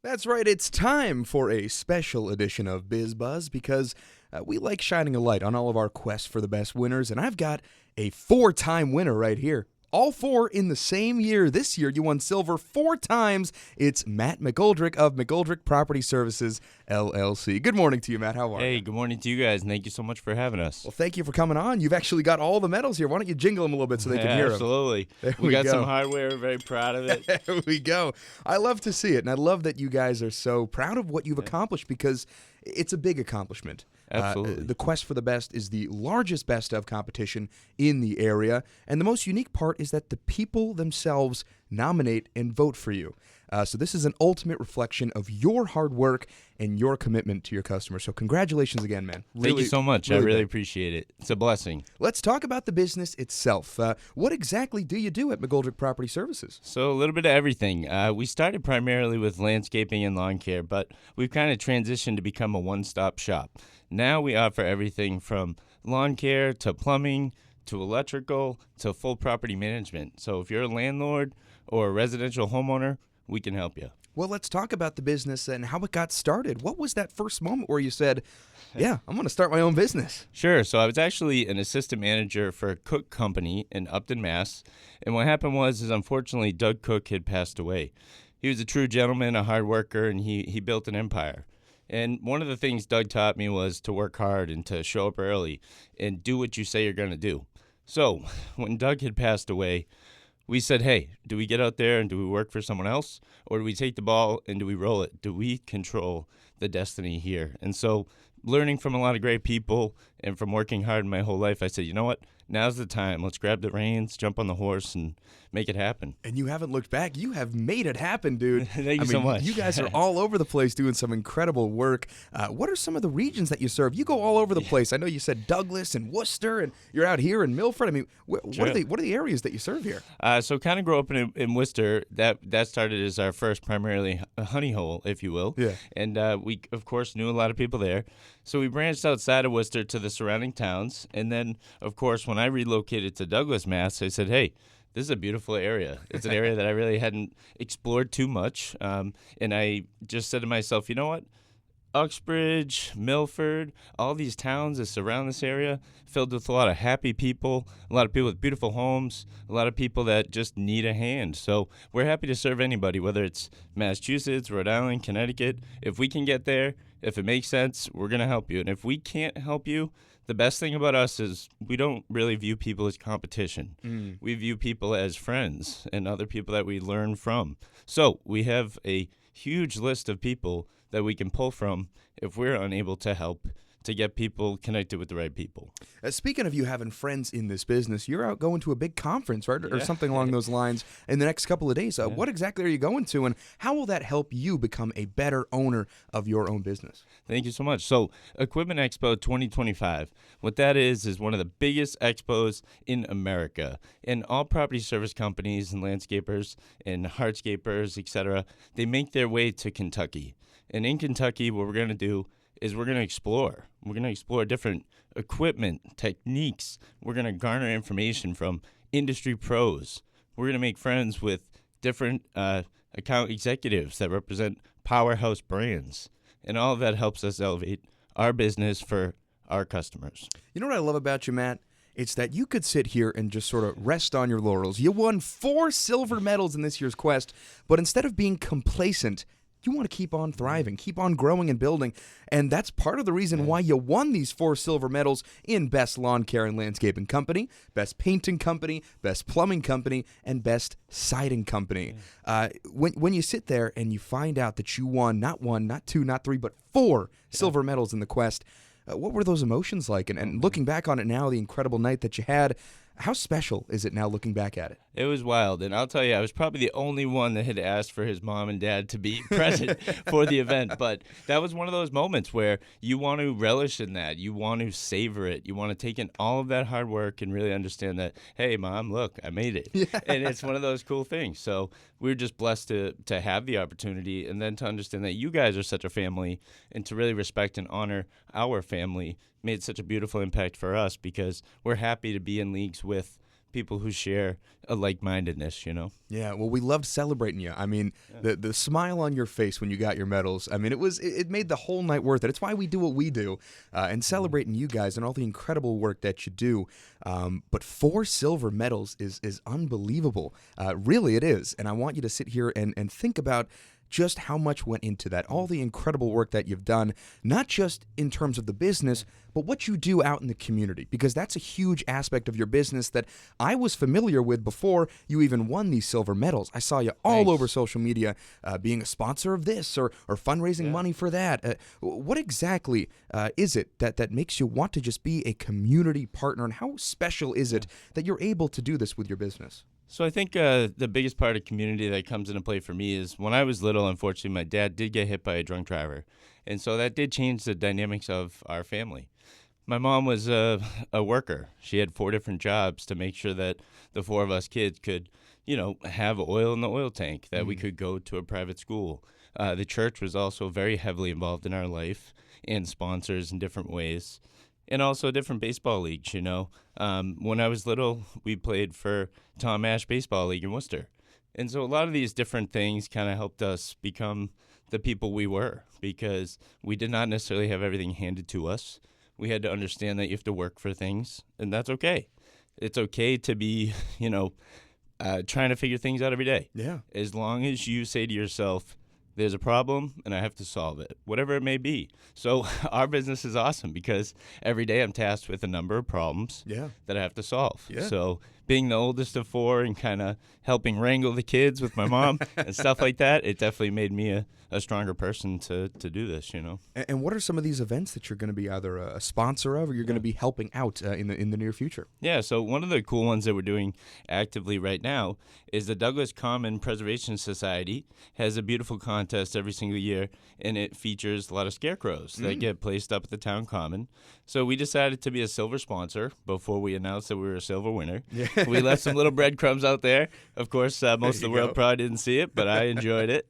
That's right, it's time for a special edition of Biz Buzz because we like shining a light on all of our quests for the best winners, and I've got a four-time winner right here. All four in the same year. This year, you won silver four times. It's Matt McGoldrick of McGoldrick Property Services, LLC. Good morning to you, Matt. How are you? Hey, good morning to you guys, and thank you so much for having us. Well, thank you for coming on. You've actually got all the medals here. Why don't you jingle them a little bit so they can hear them? Absolutely. We got some hardware. Very proud of it. There we go. I love to see it, and I love that you guys are so proud of what you've accomplished because it's a big accomplishment. Absolutely. The quest for the best is the largest best of competition in the area, and the most unique part is that the people themselves nominate and vote for you. So this is an ultimate reflection of your hard work and your commitment to your customers. So congratulations again, man. Thank you so much. I really big. appreciate it. It's a blessing. Let's talk about the business itself. What exactly do you do at McGoldrick Property Services? So a little bit of everything. We started primarily with landscaping and lawn care, but we've kind of transitioned to become a one-stop shop. Now we offer everything from lawn care to plumbing to electrical to full property management. So if you're a landlord or a residential homeowner, we can help you. Well, let's talk about the business and how it got started. What was that first moment where you said, yeah, I'm going to start my own business? Sure. So I was actually an assistant manager for a Cook company in Upton, Mass. And what happened was unfortunately, Doug Cook had passed away. He was a true gentleman, a hard worker, and he built an empire. And one of the things Doug taught me was to work hard and to show up early and do what you say you're going to do. So when Doug had passed away, we said, hey, do we get out there and do we work for someone else? Or do we take the ball and do we roll it? Do we control the destiny here? And so learning from a lot of great people and from working hard my whole life, I said, you know what? Now's the time. Let's grab the reins, jump on the horse, and make it happen. And you haven't looked back. You have made it happen, dude. Thank you so much. You guys are all over the place doing some incredible work. What are some of the regions that you serve? You go all over the place. I know you said Douglas and Worcester, and you're out here in Milford. I mean, what are the areas that you serve here? So kind of grew up in Worcester. That started as our first primarily honey hole, if you will. Yeah. And we, of course, knew a lot of people there. So we branched outside of Worcester to the surrounding towns. And then, of course, when I relocated to Douglas, Mass., I said, hey, this is a beautiful area. It's an area that I really hadn't explored too much. And I just said to myself, you know what? Uxbridge, Milford, all these towns that surround this area, filled with a lot of happy people, a lot of people with beautiful homes, a lot of people that just need a hand. So we're happy to serve anybody, whether it's Massachusetts, Rhode Island, Connecticut. If we can get there, if it makes sense, we're going to help you. And if we can't help you, the best thing about us is we don't really view people as competition. We view people as friends and other people that we learn from. So we have a huge list of people that we can pull from if we're unable to help to get people connected with the right people. Speaking of you having friends in this business, you're out going to a big conference, right, or something along those lines in the next couple of days. What exactly are you going to, and how will that help you become a better owner of your own business? Thank you so much. So Equipment Expo 2025, what that is one of the biggest expos in America. And all property service companies and landscapers and hardscapers, etc., they make their way to Kentucky. And in Kentucky, what we're going to do is we're going to explore. We're going to explore different equipment, techniques. We're going to garner information from industry pros. We're going to make friends with different account executives that represent powerhouse brands. And all of that helps us elevate our business for our customers. You know what I love about you, Matt? It's that you could sit here and just sort of rest on your laurels. You won 4 silver medals in this year's quest, but instead of being complacent, you want to keep on thriving, keep on growing and building, and that's part of the reason why you won these 4 silver medals in Best Lawn Care and Landscaping Company, Best Painting Company, Best Plumbing Company, and Best Siding Company. When you sit there and you find out that you won not 1, not 2, not 3, but 4 silver medals in the quest, what were those emotions like? And looking back on it now, the incredible night that you had, how special is it now looking back at it? It was wild, and I'll tell you, I was probably the only one that had asked for his mom and dad to be present for the event, but that was one of those moments where you want to relish in that. You want to savor it. You want to take in all of that hard work and really understand that, hey, Mom, look, I made it. Yeah. And it's one of those cool things. So we're just blessed to have the opportunity and then to understand that you guys are such a family and to really respect and honor our family made such a beautiful impact for us because we're happy to be in leagues with people who share a like-mindedness, Yeah, well, we loved celebrating you. I mean, the smile on your face when you got your medals, I mean, it made the whole night worth it. It's why we do what we do, and celebrating you guys and all the incredible work that you do. But 4 silver medals is unbelievable. Really, it is. And I want you to sit here and think about just how much went into that, all the incredible work that you've done, not just in terms of the business, but what you do out in the community, because that's a huge aspect of your business that I was familiar with before you even won these silver medals. I saw you all over social media being a sponsor of this or fundraising money for that. What exactly is it that makes you want to just be a community partner, and how special is it that you're able to do this with your business? So I think the biggest part of community that comes into play for me is when I was little, unfortunately, my dad did get hit by a drunk driver. And so that did change the dynamics of our family. My mom was a worker. She had 4 different jobs to make sure that the 4 of us kids could, have oil in the oil tank, that we could go to a private school. The church was also very heavily involved in our life and sponsors in different ways. And also different baseball leagues, When I was little, we played for Tom Ash Baseball League in Worcester. And so a lot of these different things kind of helped us become the people we were, because we did not necessarily have everything handed to us. We had to understand that you have to work for things, and that's okay. It's okay to be, trying to figure things out every day. Yeah. As long as you say to yourself, there's a problem and I have to solve it, whatever it may be. So our business is awesome because every day I'm tasked with a number of problems that I have to solve. Yeah. So being the oldest of 4 and kind of helping wrangle the kids with my mom and stuff like that, it definitely made me a stronger person to do this, And what are some of these events that you're going to be either a sponsor of or you're going to be helping out in the near future? Yeah, so one of the cool ones that we're doing actively right now is the Douglas Common Preservation Society has a beautiful contest every single year, and it features a lot of scarecrows that get placed up at the town common. So we decided to be a silver sponsor before we announced that we were a silver winner. Yeah. We left some little breadcrumbs out there. Of course, most of the world probably didn't see it, but I enjoyed it.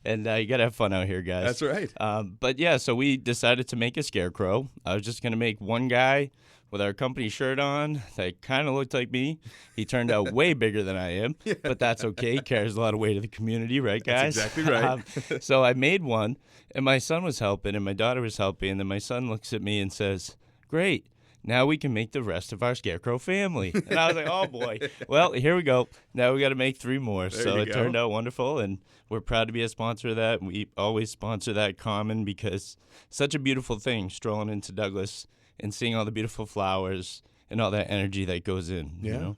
And you got to have fun out here, guys. That's right. But yeah, so we decided to make a scarecrow. I was just going to make one guy with our company shirt on that kind of looked like me. He turned out way bigger than I am, but that's okay. He carries a lot of weight of the community, right, guys? That's exactly right. So I made one, and my son was helping, and my daughter was helping, and then my son looks at me and says, "Great. Now we can make the rest of our scarecrow family." And I was like, oh, boy. Well, here we go. Now we got to make 3 more. So it turned out wonderful, and we're proud to be a sponsor of that. We always sponsor that common because such a beautiful thing, strolling into Douglas and seeing all the beautiful flowers and all that energy that goes in,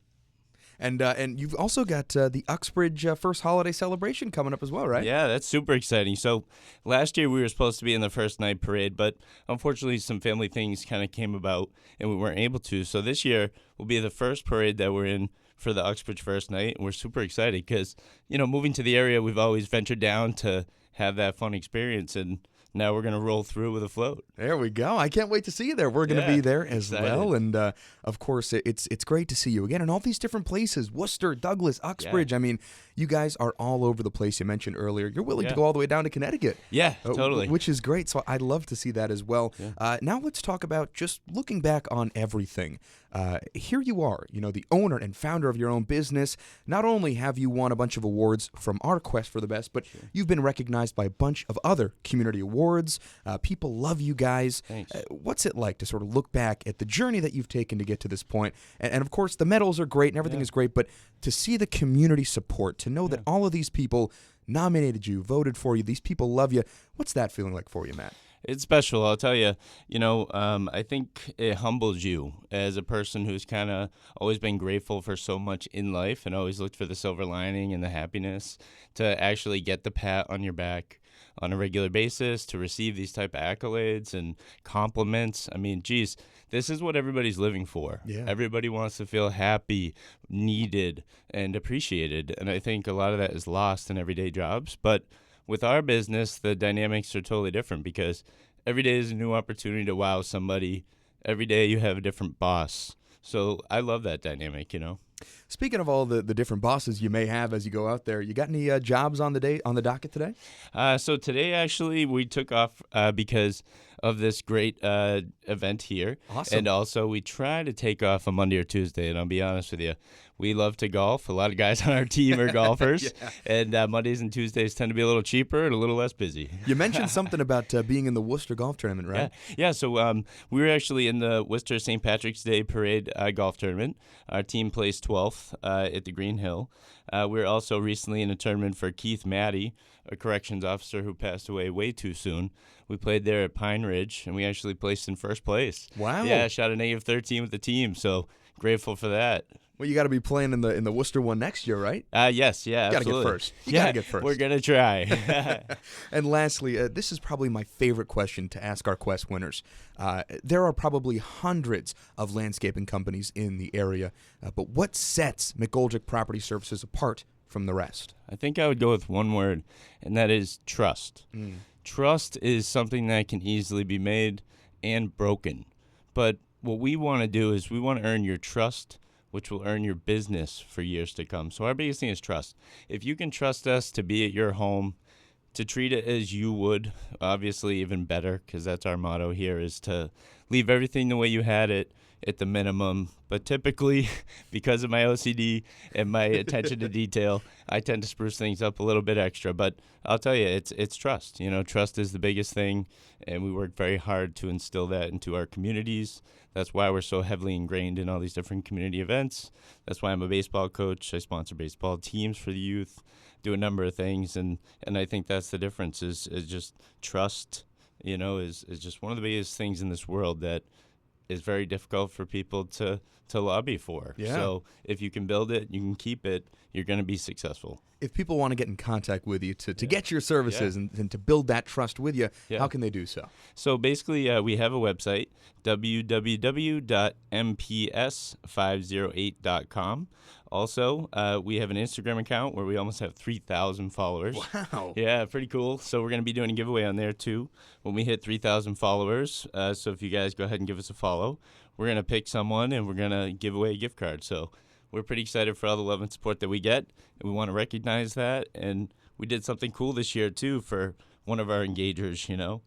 And you've also got the Uxbridge first holiday celebration coming up as well, right? Yeah, that's super exciting. So last year we were supposed to be in the first night parade, but unfortunately some family things kind of came about and we weren't able to. So this year will be the first parade that we're in for the Uxbridge first night, and we're super excited because, moving to the area, we've always ventured down to have that fun experience, and now we're going to roll through with a float. There we go. I can't wait to see you there. We're going to be there as well. And, of course, it's great to see you again in all these different places, Worcester, Douglas, Uxbridge. Yeah. I mean, you guys are all over the place. You mentioned earlier you're willing to go all the way down to Connecticut. Yeah, totally. Which is great. So I'd love to see that as well. Yeah. Now let's talk about just looking back on everything. Here you are, the owner and founder of your own business. Not only have you won a bunch of awards from our quest for the best, but you've been recognized by a bunch of other community awards. People love you guys. Thanks. What's it like to sort of look back at the journey that you've taken to get to this point? And of course, the medals are great and everything is great, but to see the community support, to know that all of these people nominated you, voted for you, these people love you, what's that feeling like for you, Matt? It's special, I'll tell you. I think it humbles you as a person who's kind of always been grateful for so much in life and always looked for the silver lining and the happiness to actually get the pat on your back on a regular basis, to receive these type of accolades and compliments. I mean, geez, this is what everybody's living for. Yeah. Everybody wants to feel happy, needed, and appreciated. And I think a lot of that is lost in everyday jobs. But with our business, the dynamics are totally different because every day is a new opportunity to wow somebody. Every day you have a different boss. So I love that dynamic, Speaking of all the different bosses you may have as you go out there, you got any jobs on the docket today? So today, actually, we took off because of this great event here. Awesome. And also, we try to take off a Monday or Tuesday. And I'll be honest with you, we love to golf. A lot of guys on our team are golfers. Yeah. And Mondays and Tuesdays tend to be a little cheaper and a little less busy. You mentioned something about being in the Worcester Golf Tournament, right? Yeah. So we were actually in the Worcester St. Patrick's Day Parade golf tournament. Our team placed 12th at the Green Hill. We were also recently in a tournament for Keith Maddie, a corrections officer who passed away way too soon. We played there at Pine Ridge, and we actually placed in first place. Wow. Yeah, shot a -13 with the team, so grateful for that. Well, you got to be playing in the Worcester one next year, right? Yes, yeah, You got to absolutely. get first. You got to get first. We're going to try. And lastly, this is probably my favorite question to ask our Quest winners. There are probably hundreds of landscaping companies in the area, but what sets McGoldrick Property Services apart from the rest? I think I would go with one word, and that is trust. Trust is something that can easily be made and broken. But what we want to do is we want to earn your trust, which will earn your business for years to come. So our biggest thing is trust. If you can trust us to be at your home, to treat it as you would, obviously even better, because that's our motto here, is to leave everything the way you had it at the minimum. But typically, because of my OCD and my attention to detail, I tend to spruce things up a little bit extra. But I'll tell you, it's trust. You know, trust is the biggest thing, and we work very hard to instill that into our communities. That's why we're so heavily ingrained in all these different community events. That's why I'm a baseball coach. I sponsor baseball teams for the youth, do a number of things, and I think that's the difference is just trust, you know, is just one of the biggest things in this world that is very difficult for people to lobby for. Yeah. So if you can build it, you can keep it, you're going to be successful. If people want to get in contact with you to get your services and to build that trust with you, how can they do so? So basically, we have a website, www.mps508.com. Also, we have an Instagram account where we almost have 3,000 followers. Wow. Yeah, pretty cool. So we're going to be doing a giveaway on there, too, when we hit 3,000 followers. So if you guys go ahead and give us a follow, we're going to pick someone, and we're going to give away a gift card. So we're pretty excited for all the love and support that we get, and we want to recognize that. And we did something cool this year, too, for one of our engagers, you know.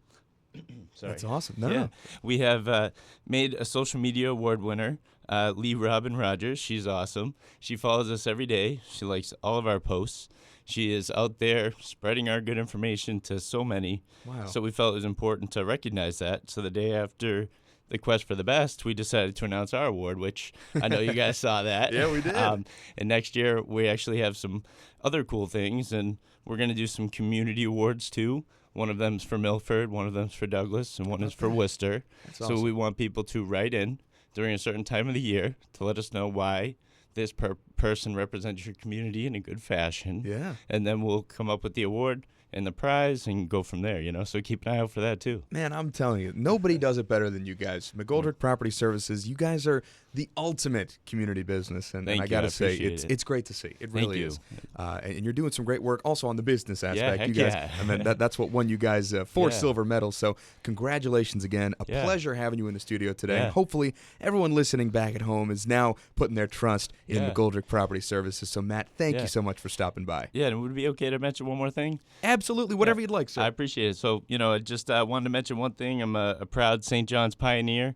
Sorry. That's awesome. No. We have made a social media award winner, Lee Robin Rogers. She's awesome. She follows us every day. She likes all of our posts. She is out there spreading our good information to so many. Wow. So we felt it was important to recognize that. So the day after the Quest for the Best, we decided to announce our award, which I know you guys saw that. Yeah, we did. And next year, we actually have some other cool things, and we're going to do some community awards, too. One of them's for Milford, one of them's for Douglas, and one is for Worcester. That's So awesome. we want people to write in during a certain time of the year to let us know why this person represents your community in a good fashion. Yeah. And then we'll come up with the award and the prize and go from there, you know. So keep an eye out for that, too. Man, I'm telling you, nobody does it better than you guys. McGoldrick Property Services, you guys are the ultimate community business, and Thank I you. got I to say, appreciate it. it's great to see. It Thank really you. is. And you're doing some great work also on the business aspect. heck you guys, yeah. I mean, that's what won you guys 4 Yeah. silver medals. So congratulations again. A Yeah. pleasure having you in the studio today. Yeah. And hopefully everyone listening back at home is now putting their trust in Yeah. McGoldrick Property Services. So Matt, thank Yeah. you so much for stopping by. Yeah, and would it be okay to mention one more thing? Absolutely, whatever you'd like, sir. I appreciate it. So, you know, I just wanted to mention one thing. I'm a proud St. John's pioneer.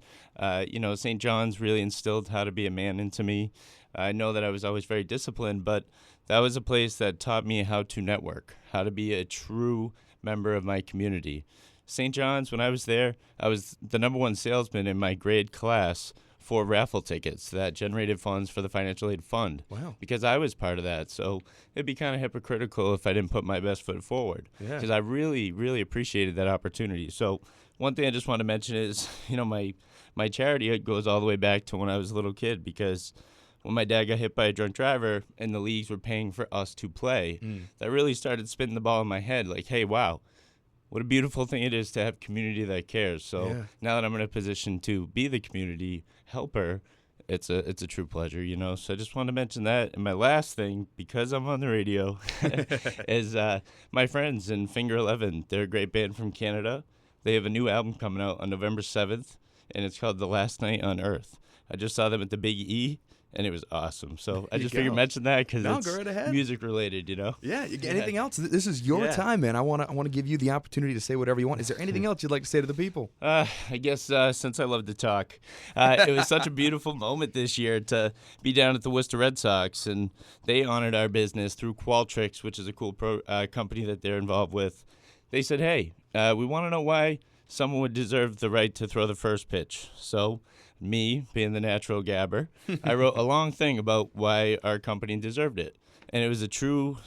You know, St. John's really instilled how to be a man into me. I know that I was always very disciplined, but that was a place that taught me how to network, how to be a true member of my community. St. John's, when I was there, I was the #1 salesman in my grade class for raffle tickets that generated funds for the financial aid fund. Wow. Because I was part of that. So it'd be kind of hypocritical if I didn't put my best foot forward. Yeah. Because I really, really appreciated that opportunity. So one thing I just want to mention is, you know, my charity, it goes all the way back to when I was a little kid, because when my dad got hit by a drunk driver and the leagues were paying for us to play, that really started spinning the ball in my head. Like, hey, wow, what a beautiful thing it is to have community that cares. So Yeah. now that I'm in a position to be the community helper, it's a true pleasure, you know. So I just wanted to mention that. And my last thing, because I'm on the radio, is my friends in Finger 11. They're a great band from Canada. They have a new album coming out on November 7th, and it's called The Last Night on Earth. I just saw them at the Big E, and it was awesome. So I you just go. figured mention that because No, it's go right ahead. music related, you know. Yeah, anything else? This is your Yeah. time, man. I want to give you the opportunity to say whatever you want. Is there anything else you'd like to say to the people? I guess since I love to talk, it was such a beautiful moment this year to be down at the Worcester Red Sox, and they honored our business through Qualtrics, which is a cool company that they're involved with. They said, hey, we want to know why someone would deserve the right to throw the first pitch. So me, being the natural gabber, I wrote a long thing about why our company deserved it. And it was a true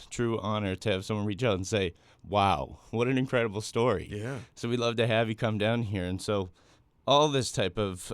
honor to have someone reach out and say, wow, what an incredible story. Yeah. So we'd love to have you come down here. And so all this type of,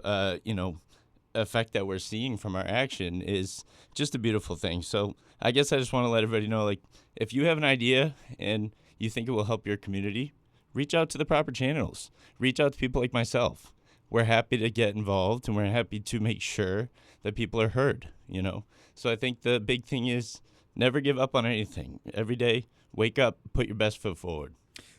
effect that we're seeing from our action is just a beautiful thing. So I guess I just want to let everybody know, like, if you have an idea and you think it will help your community, reach out to the proper channels. Reach out to people like myself. We're happy to get involved, and we're happy to make sure that people are heard, you know. So I think the big thing is never give up on anything. Every day, wake up, put your best foot forward.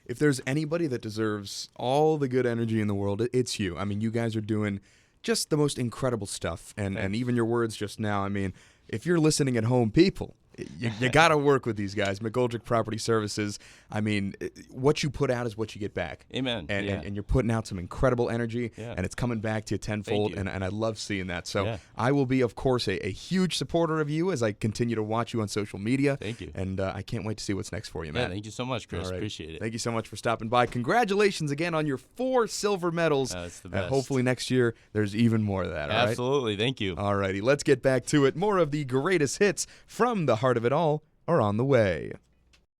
If there's anybody that deserves all the good energy in the world, it's you. I mean, you guys are doing just the most incredible stuff. And even your words just now, I mean, if you're listening at home, people, you got to work with these guys. McGoldrick Property Services, I mean, what you put out is what you get back. Amen. And you're putting out some incredible energy, Yeah. and it's coming back to you tenfold, Thank you. and I love seeing that. So Yeah. I will be, of course, a huge supporter of you as I continue to watch you on social media. Thank you. And I can't wait to see what's next for you, Yeah, man. thank you so much, Chris. All right. Appreciate it. Thank you so much for stopping by. Congratulations again on your 4 silver medals. That's the best. Hopefully next year there's even more of that. All right? Absolutely. Thank you. All righty, let's get back to it. More of the greatest hits from the heart of it all are on the way.